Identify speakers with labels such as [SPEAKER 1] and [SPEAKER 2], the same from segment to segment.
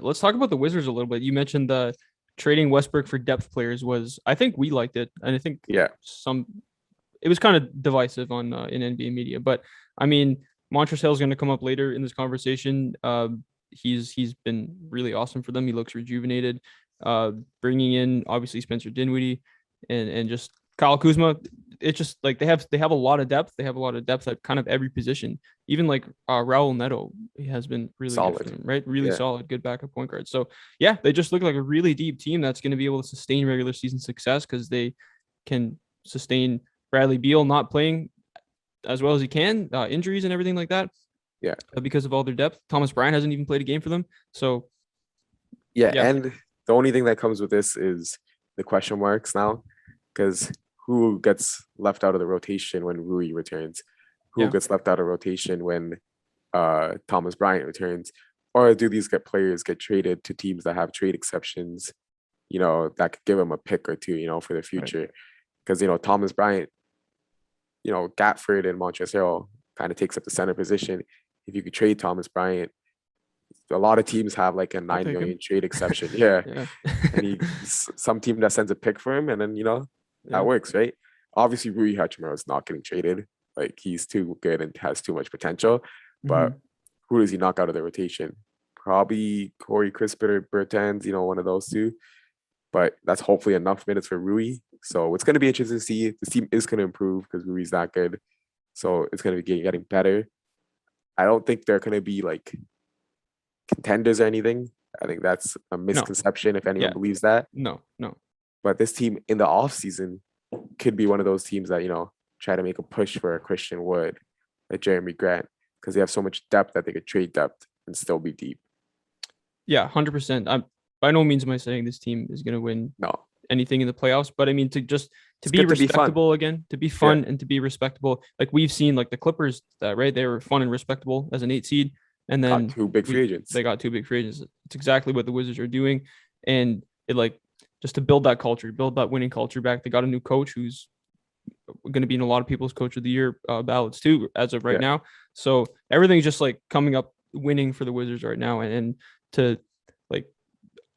[SPEAKER 1] let's talk about the Wizards a little bit. You mentioned the trading Westbrook for depth players was, I think we liked it, and I think
[SPEAKER 2] Yeah,
[SPEAKER 1] some it was kind of divisive on in NBA media. But I mean, Montrezl is going to come up later in this conversation. He's been really awesome for them. He looks rejuvenated. Bringing in obviously Spencer Dinwiddie and just Kyle Kuzma. It's just like they have a lot of depth. They have a lot of depth at kind of every position. Even like Raul Neto has been really good for
[SPEAKER 2] solid.
[SPEAKER 1] them, right? Really
[SPEAKER 2] Yeah,
[SPEAKER 1] solid, good backup point guard. So yeah, they just look like a really deep team that's going to be able to sustain regular season success because they can sustain Bradley Beal not playing as well as he can, injuries and everything like that,
[SPEAKER 2] yeah,
[SPEAKER 1] because of all their depth. Thomas Bryant hasn't even played a game for them. So
[SPEAKER 2] yeah.
[SPEAKER 1] yeah,
[SPEAKER 2] And the only thing that comes with this is the question marks now, because who gets left out of the rotation when Rui returns? Who
[SPEAKER 1] yeah,
[SPEAKER 2] gets left out of rotation when Thomas Bryant returns? Or do these players get traded to teams that have trade exceptions, that could give them a pick or two, for the
[SPEAKER 1] right.
[SPEAKER 2] future? Because, Thomas Bryant, Gatford and Montrezl kind of takes up the center position. If you could trade Thomas Bryant, a lot of teams have like a
[SPEAKER 1] I'll
[SPEAKER 2] 9
[SPEAKER 1] take him.
[SPEAKER 2] million trade exception. Yeah.
[SPEAKER 1] Yeah,
[SPEAKER 2] And some team that sends a pick for him, and then, that
[SPEAKER 1] yeah.
[SPEAKER 2] works, right? Obviously, Rui Hachimura is not getting traded. Like, he's too good and has too much potential. But
[SPEAKER 1] Mm-hmm.
[SPEAKER 2] who does he knock out of the rotation? Probably Corey Crispin or Bertans, one of those two. But that's hopefully enough minutes for Rui. So it's going to be interesting to see. This team is going to improve because Rui's that good. So it's going to be getting better. I don't think they're going to be like contenders or anything. I think that's a
[SPEAKER 1] No,
[SPEAKER 2] misconception if anyone
[SPEAKER 1] yeah,
[SPEAKER 2] believes that.
[SPEAKER 1] no, no.
[SPEAKER 2] But this team in the offseason could be one of those teams that, try to make a push for a Christian Wood, a Jeremy Grant, because they have so much depth that they could trade depth and still be deep.
[SPEAKER 1] Yeah, 100%. I'm by no means am I saying this team is going to win
[SPEAKER 2] No,
[SPEAKER 1] anything in the playoffs, but I mean to
[SPEAKER 2] it's
[SPEAKER 1] be
[SPEAKER 2] good to be fun.
[SPEAKER 1] respectable again, to be
[SPEAKER 2] Yeah.
[SPEAKER 1] fun and to be respectable. Like we've seen, like the Clippers, that right, they were fun and respectable as an 8 seed, and
[SPEAKER 2] Got
[SPEAKER 1] then
[SPEAKER 2] two big free agents.
[SPEAKER 1] they got two big free agents. It's exactly what the Wizards are doing, and it like just to build that culture, build that winning culture back. They got a new coach who's going to be in a lot of people's coach of the year ballots too as of right
[SPEAKER 2] Yeah.
[SPEAKER 1] now. So everything's just like coming up winning for the Wizards right now, and to like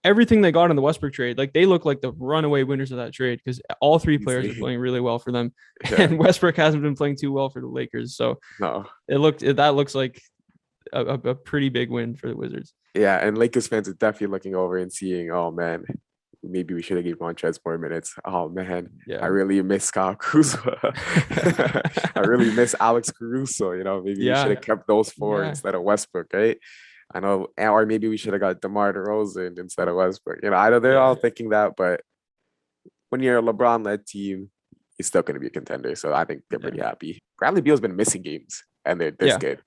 [SPEAKER 1] everything they got in the Westbrook trade, like they look like the runaway winners of that trade because all three players are
[SPEAKER 2] Easily.
[SPEAKER 1] playing really well for them,
[SPEAKER 2] Yeah.
[SPEAKER 1] and Westbrook hasn't been playing too well for the Lakers. So
[SPEAKER 2] No.
[SPEAKER 1] that looks like a pretty big win for the Wizards.
[SPEAKER 2] Yeah. And Lakers fans are definitely looking over and seeing, oh man, maybe we should have given Montrez more minutes. Oh man, I
[SPEAKER 1] Yeah,
[SPEAKER 2] really miss Kyle Kuzma. I really miss Alex Caruso. Maybe we should
[SPEAKER 1] yeah,
[SPEAKER 2] have kept those four
[SPEAKER 1] yeah,
[SPEAKER 2] instead of Westbrook, right? I know, or maybe we should have got DeMar DeRozan instead of Westbrook. I know they're
[SPEAKER 1] yeah,
[SPEAKER 2] all thinking that, but when you're a LeBron-led team, you're still going to be a contender. So I think they're
[SPEAKER 1] yeah,
[SPEAKER 2] pretty happy. Bradley Beal's been missing games, and they're this
[SPEAKER 1] yeah,
[SPEAKER 2] good.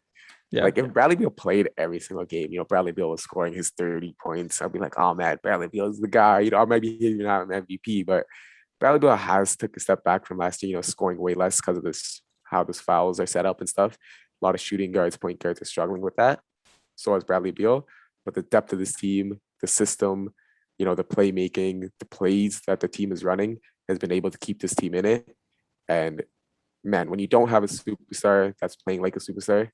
[SPEAKER 1] yeah,
[SPEAKER 2] Like if Bradley Beal played every single game, Bradley Beal was scoring his 30 points. I'd be like, oh man, Bradley Beal is the guy. Or maybe he's even not an MVP, but Bradley Beal has took a step back from last year, scoring way less because of this how these fouls are set up and stuff. A lot of shooting guards, point guards are struggling with that. So is Bradley Beal. But the depth of this team, the system, the playmaking, the plays that the team is running has been able to keep this team in it. And man, when you don't have a superstar that's playing like a superstar,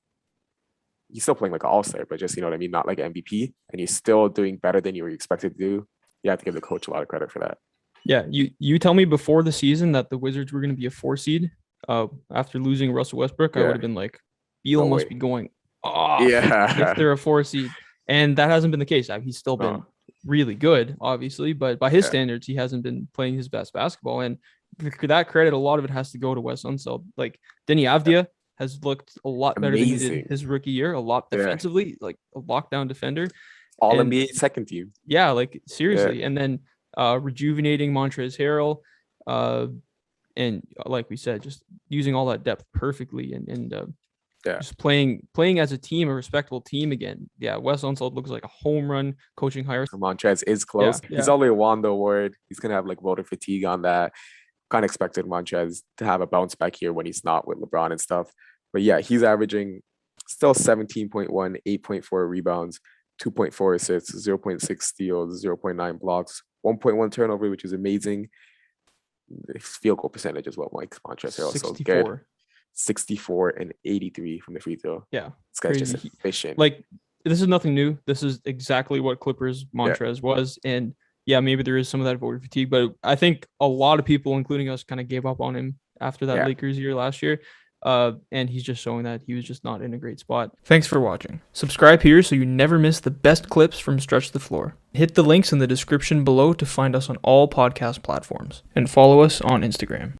[SPEAKER 2] he's still playing like an all-star, but just, what I mean, not like an MVP, and you're still doing better than you were expected to do. You have to give the coach a lot of credit for that.
[SPEAKER 1] yeah. You tell me before the season that the Wizards were going to be a 4 seed. After losing Russell Westbrook, I would
[SPEAKER 2] Yeah,
[SPEAKER 1] have been like, Beal
[SPEAKER 2] no
[SPEAKER 1] must be
[SPEAKER 2] way.
[SPEAKER 1] going off if
[SPEAKER 2] Yeah.
[SPEAKER 1] they're a 4 seed, and that hasn't been the case. He's still been
[SPEAKER 2] No.
[SPEAKER 1] really good, obviously, but by his
[SPEAKER 2] Yeah.
[SPEAKER 1] standards, he hasn't been playing his best basketball. And that credit, a lot of it has to go to Wes Unseld. Like Denny Avdia has looked a lot better than he did
[SPEAKER 2] Amazing.
[SPEAKER 1] his rookie year, a lot
[SPEAKER 2] Yeah.
[SPEAKER 1] defensively, like a lockdown defender.
[SPEAKER 2] All
[SPEAKER 1] And
[SPEAKER 2] NBA second team.
[SPEAKER 1] yeah, like
[SPEAKER 2] Yeah.
[SPEAKER 1] seriously. And then rejuvenating Montrezl Harrell, uh, and like we said, just using all that depth perfectly and
[SPEAKER 2] Yeah.
[SPEAKER 1] just playing as a team, a respectable team again. Yeah, Wes Unseld looks like a home run coaching hire.
[SPEAKER 2] Montrez is
[SPEAKER 1] Yeah,
[SPEAKER 2] close. He's
[SPEAKER 1] yeah,
[SPEAKER 2] only a Wando award. He's gonna have like voter fatigue on that. Kind of expected Montrez to have a bounce back here when he's not with LeBron and stuff. But yeah, he's averaging still 17.1, 8.4 rebounds, 2.4 assists, 0.6 steals, 0.9 blocks, 1.1 turnover, which is amazing. His field goal percentage is what Mike Montrezl also good.
[SPEAKER 1] 64.
[SPEAKER 2] 64 and 83 from the free throw.
[SPEAKER 1] Yeah,
[SPEAKER 2] This guy's just
[SPEAKER 1] crazy.
[SPEAKER 2] efficient.
[SPEAKER 1] Like this is nothing new. This is exactly what Clippers
[SPEAKER 2] Yeah,
[SPEAKER 1] Montrez was. And yeah, maybe there is some of that voter fatigue, but I think a lot of people, including us, kind of gave up on him after that
[SPEAKER 2] yeah.
[SPEAKER 1] Lakers year last year. And he's just showing that he was just not in a great spot. Thanks for watching. Subscribe here so you never miss the best clips from Stretch the Floor. Hit the links in the description below to find us on all podcast platforms, and follow us on Instagram.